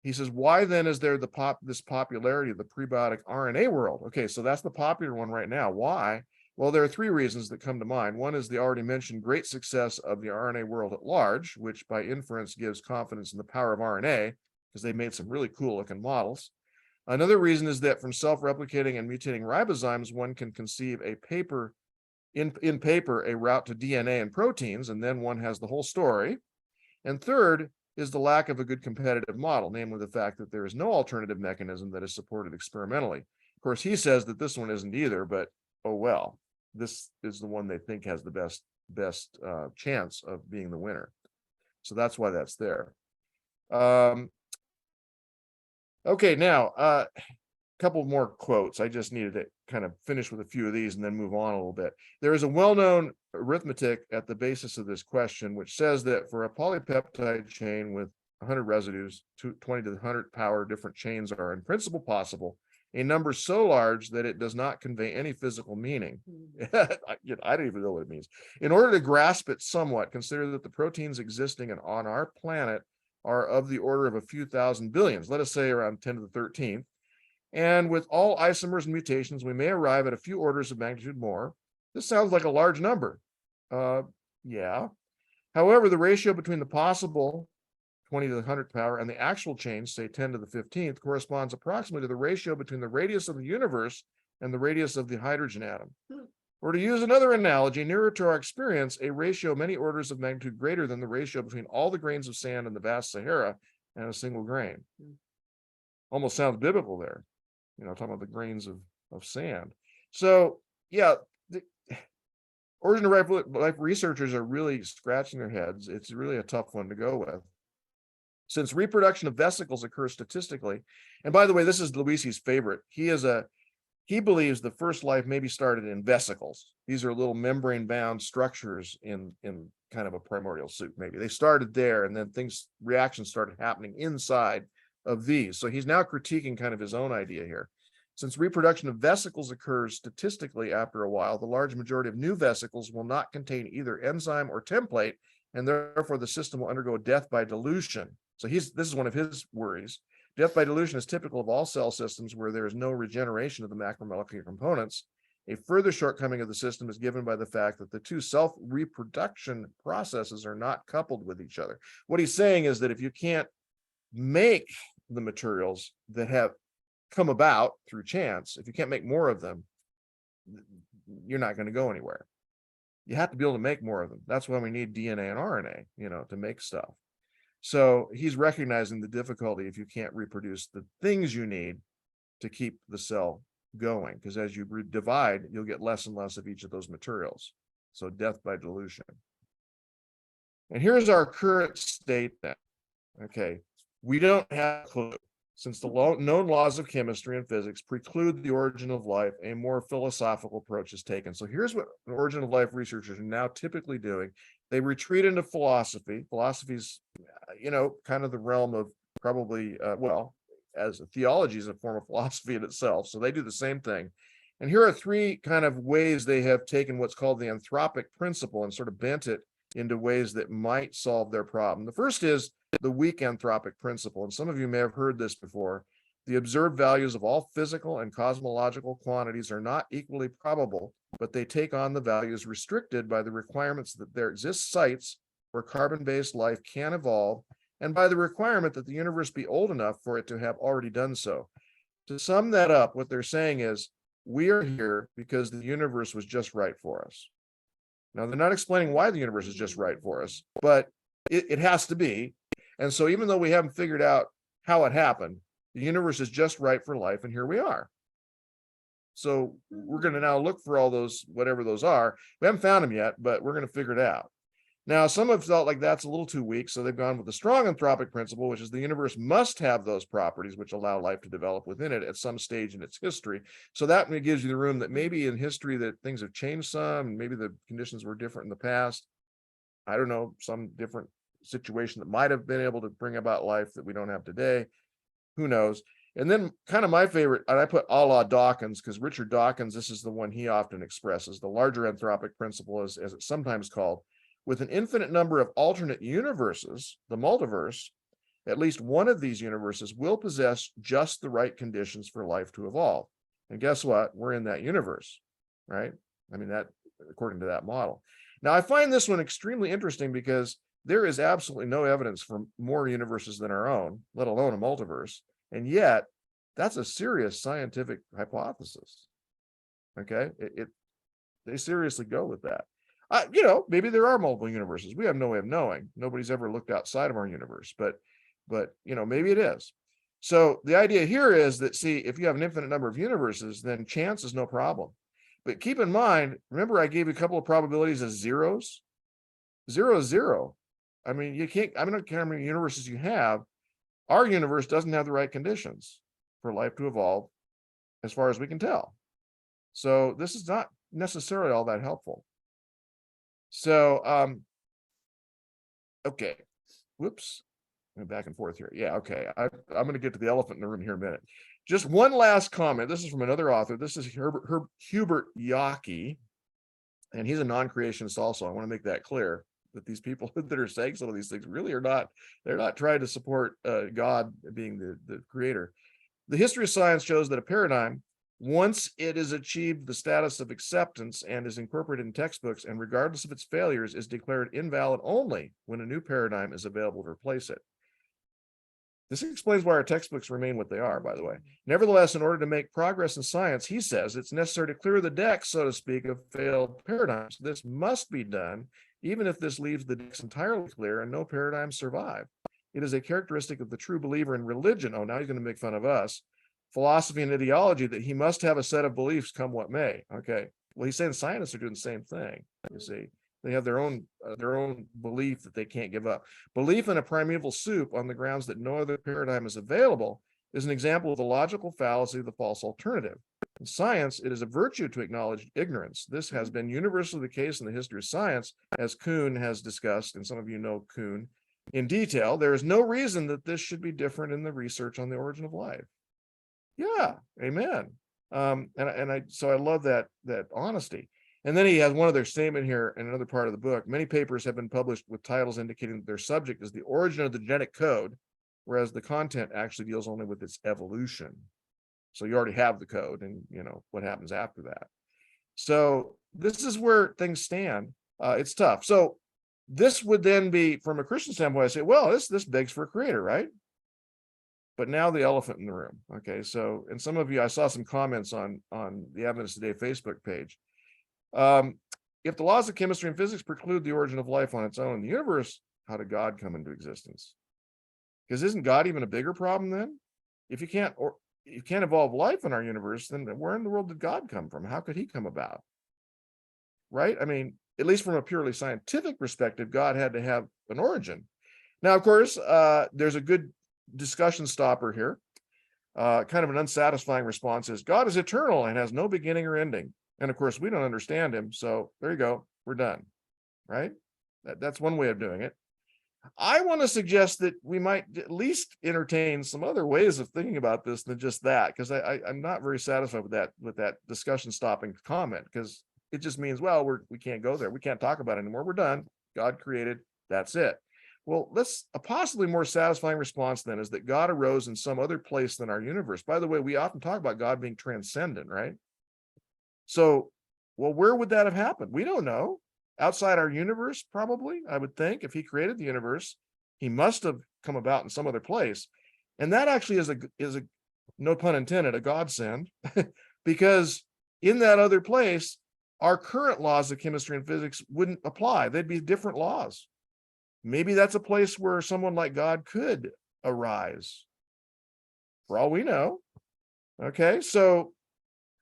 He says, why then is there this popularity of the prebiotic RNA world? Okay, so that's the popular one right now. Why? Well, there are three reasons that come to mind. One is the already mentioned great success of the RNA world at large, which by inference gives confidence in the power of RNA, because they made some really cool looking models. Another reason is that from self-replicating and mutating ribozymes, one can conceive a paper a route to DNA and proteins, and then one has the whole story. And third is the lack of a good competitive model, namely the fact that there is no alternative mechanism that is supported experimentally. Of course, he says that this one isn't either, but oh well, this is the one they think has the best chance of being the winner. So that's why that's there. Okay, now, a couple more quotes. I just needed to kind of finish with a few of these and then move on a little bit. There is a well-known arithmetic at the basis of this question, which says that for a polypeptide chain with 100 residues, 20 to the 100th power different chains are in principle possible, a number so large that it does not convey any physical meaning. I don't even know what it means. In order to grasp it somewhat, consider that the proteins existing on our planet are of the order of a few thousand billions, let us say around 10 to the 13th. And with all isomers and mutations, we may arrive at a few orders of magnitude more. This sounds like a large number. Yeah. However, the ratio between the possible 20 to the 100th power and the actual change, say 10 to the 15th, corresponds approximately to the ratio between the radius of the universe and the radius of the hydrogen atom. Or to use another analogy, nearer to our experience, a ratio many orders of magnitude greater than the ratio between all the grains of sand in the vast Sahara and a single grain. Almost sounds biblical there, talking about the grains of sand. So, yeah, the origin of life researchers are really scratching their heads. It's really a tough one to go with. Since reproduction of vesicles occurs statistically, and by the way, this is Luisi's favorite. He believes the first life maybe started in vesicles. These are little membrane-bound structures in kind of a primordial soup, maybe. They started there, and then reactions started happening inside of these. So he's now critiquing kind of his own idea here. Since reproduction of vesicles occurs statistically after a while, the large majority of new vesicles will not contain either enzyme or template, and therefore the system will undergo death by dilution. So this is one of his worries. Death by dilution is typical of all cell systems where there is no regeneration of the macromolecular components. A further shortcoming of the system is given by the fact that the two self-reproduction processes are not coupled with each other. What he's saying is that if you can't make the materials that have come about through chance, if you can't make more of them, you're not going to go anywhere. You have to be able to make more of them. That's why we need DNA and RNA, to make stuff. So he's recognizing the difficulty if you can't reproduce the things you need to keep the cell going, because as you divide, you'll get less and less of each of those materials. So death by dilution. And here's our current state then. Okay, we don't have a clue. Since the known laws of chemistry and physics preclude the origin of life, a more philosophical approach is taken. So here's what the origin of life researchers are now typically doing. They retreat into philosophy. Philosophy's, kind of the realm of probably, as a theology is a form of philosophy in itself. So they do the same thing. And here are three kind of ways they have taken what's called the anthropic principle and sort of bent it into ways that might solve their problem. The first is the weak anthropic principle, and some of you may have heard this before. The observed values of all physical and cosmological quantities are not equally probable, but they take on the values restricted by the requirements that there exist sites where carbon-based life can evolve, and by the requirement that the universe be old enough for it to have already done so. To sum that up, what they're saying is, we are here because the universe was just right for us. Now, they're not explaining why the universe is just right for us, but it has to be. And so even though we haven't figured out how it happened, the universe is just right for life, and here we are. So we're going to now look for all those, whatever those are. We haven't found them yet, but we're going to figure it out. Now, some have felt like that's a little too weak, so they've gone with the strong anthropic principle, which is the universe must have those properties which allow life to develop within it at some stage in its history. So that gives you the room that maybe in history that things have changed some, and maybe the conditions were different in the past. I don't know, some different situation that might have been able to bring about life that we don't have today. Who knows? And then kind of my favorite, and I put a la Dawkins, because Richard Dawkins, this is the one he often expresses, the larger anthropic principle, as it's sometimes called. With an infinite number of alternate universes, the multiverse, at least one of these universes will possess just the right conditions for life to evolve. And guess what? We're in that universe, right? I mean, that according to that model. Now, I find this one extremely interesting because there is absolutely no evidence for more universes than our own, let alone a multiverse. And yet, that's a serious scientific hypothesis. Okay, they seriously go with that. Maybe there are multiple universes. We have no way of knowing. Nobody's ever looked outside of our universe, but maybe it is. So the idea here is that, see, if you have an infinite number of universes, then chance is no problem. But keep in mind, remember I gave you a couple of probabilities as zeros? 0 is 0. I mean, I don't care how many universes you have. Our universe doesn't have the right conditions for life to evolve, as far as we can tell. So this is not necessarily all that helpful. So, okay, whoops, I'm back and forth here. Yeah, okay, I'm going to get to the elephant in the room here in a minute. Just one last comment. This is from another author. This is Hubert Yockey, and he's a non-creationist also. I want to make that clear, that these people that are saying some of these things really are not, they're not trying to support God being the creator. The history of science shows that a paradigm, once it has achieved the status of acceptance and is incorporated in textbooks, and regardless of its failures, is declared invalid only when a new paradigm is available to replace it. This explains why our textbooks remain what they are, by the way. Nevertheless, in order to make progress in science, he says, it's necessary to clear the deck, so to speak, of failed paradigms. This must be done, even if this leaves the decks entirely clear and no paradigms survive. It is a characteristic of the true believer in religion. Oh, now he's going to make fun of us. Philosophy and ideology, that he must have a set of beliefs come what may. Okay. Well, he's saying scientists are doing the same thing. You see, they have their own belief that they can't give up. Belief in a primeval soup on the grounds that no other paradigm is available is an example of the logical fallacy of the false alternative. In science, it is a virtue to acknowledge ignorance. This has been universally the case in the history of science, as Kuhn has discussed, and some of you know Kuhn in detail. There is no reason that this should be different in the research on the origin of life. Yeah, amen. So I love that honesty. And then he has one other statement here in another part of the book. Many papers have been published with titles indicating that their subject is the origin of the genetic code, whereas the content actually deals only with its evolution. So you already have the code, and you know what happens after that. So this is where things stand. It's tough. So this would then be, from a Christian standpoint, I say, well, this begs for a creator, right? But now the elephant in the room. Okay, so, and some of you, I saw some comments on the Adventist Today Facebook page. If the laws of chemistry and physics preclude the origin of life on its own in the universe, how did God come into existence? Because isn't God even a bigger problem then? If you can't evolve life in our universe, then where in the world did God come from? How could he come about? Right? I mean, at least from a purely scientific perspective, God had to have an origin. Now, of course, there's a good discussion stopper here. Kind of an unsatisfying response is, God is eternal and has no beginning or ending. And of course, we don't understand him. So there you go. We're done. Right? That's one way of doing it. I want to suggest that we might at least entertain some other ways of thinking about this than just that, because I'm not very satisfied with that discussion stopping comment, because it just means, well, we can't go there. We can't talk about it anymore. We're done. God created. That's it. Well, a possibly more satisfying response then is that God arose in some other place than our universe. By the way, we often talk about God being transcendent, right? So, well, where would that have happened? We don't know. Outside our universe, probably, I would think. If he created the universe, he must have come about in some other place. And that actually is a no pun intended, a godsend, because in that other place, our current laws of chemistry and physics wouldn't apply. They'd be different laws. Maybe that's a place where someone like God could arise, for all we know. Okay, so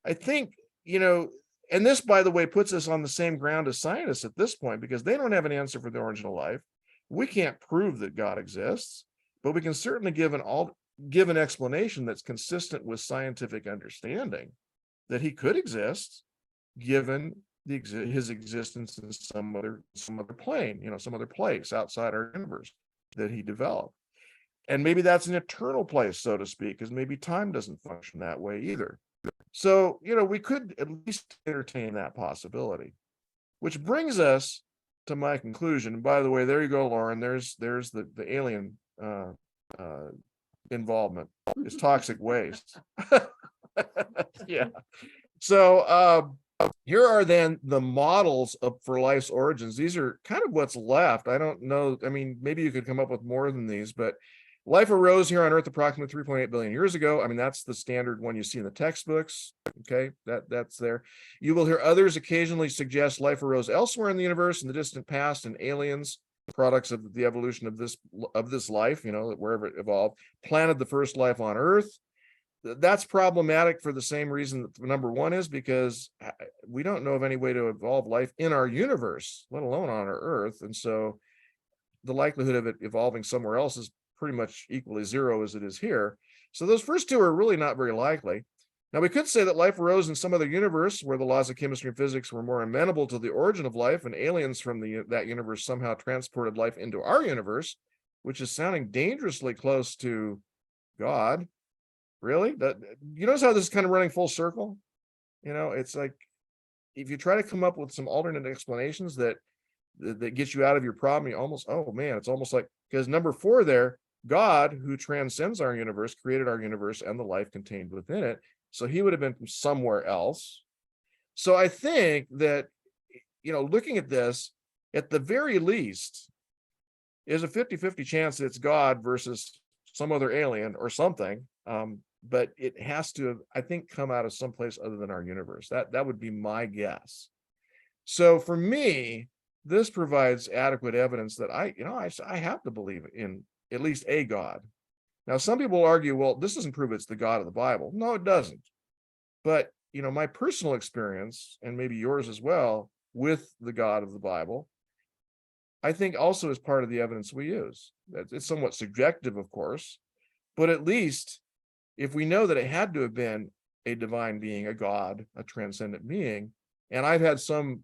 I think, and this, by the way, puts us on the same ground as scientists at this point, because they don't have an answer for the origin of life. We can't prove that God exists, but we can certainly give an explanation that's consistent with scientific understanding that he could exist, given his existence in some other plane, some other place outside our universe that he developed. And maybe that's an eternal place, so to speak, because maybe time doesn't function that way either. So, we could at least entertain that possibility, which brings us to my conclusion. And by the way, there you go, Lauren. There's the alien involvement. It's toxic waste. Yeah. So here are then the models for life's origins. These are kind of what's left. I don't know. I mean, maybe you could come up with more than these, but life arose here on Earth approximately 3.8 billion years ago. I mean, that's the standard one you see in the textbooks. Okay, that's there. You will hear others occasionally suggest life arose elsewhere in the universe in the distant past, and aliens, products of the evolution of this life, wherever it evolved, planted the first life on Earth. That's problematic for the same reason that number one is, because we don't know of any way to evolve life in our universe, let alone on our Earth. And so the likelihood of it evolving somewhere else is pretty much equally zero as it is here. So those first two are really not very likely. Now, we could say that life arose in some other universe where the laws of chemistry and physics were more amenable to the origin of life, and aliens from that universe somehow transported life into our universe, which is sounding dangerously close to God. Really? You notice how this is kind of running full circle? It's like, if you try to come up with some alternate explanations that gets you out of your problem, you almost, oh man, it's almost like, because number 4 there, God, who transcends our universe, created our universe and the life contained within it. So he would have been from somewhere else. So I think that, looking at this, at the very least, is a 50-50 chance that it's God versus some other alien or something. But it has to, I think, come out of someplace other than our universe. That would be my guess. So for me, this provides adequate evidence that I have to believe in at least a God. Now, some people will argue, well, this doesn't prove it's the God of the Bible. No, it doesn't. But, my personal experience, and maybe yours as well, with the God of the Bible, I think also is part of the evidence we use. It's somewhat subjective, of course, but at least if we know that it had to have been a divine being, a God, a transcendent being, and I've had some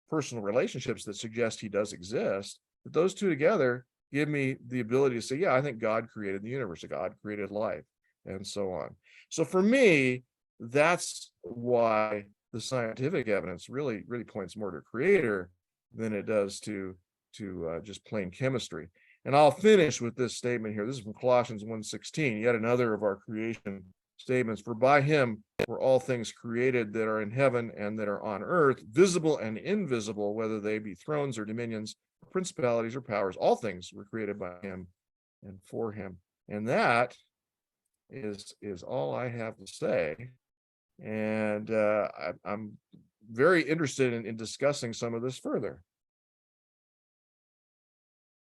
personal relationships that suggest he does exist, that those two together give me the ability to say, yeah, I think God created the universe, God created life, and so on. So for me, that's why the scientific evidence really points more to creator than it does to just plain chemistry. And I'll finish with this statement here. This is from Colossians 1:16, yet another of our creation statements. For by him were all things created that are in heaven and that are on earth, visible and invisible, whether they be thrones or dominions, principalities or powers. All things were created by him and for him. And that is all I have to say. And I'm very interested in discussing some of this further.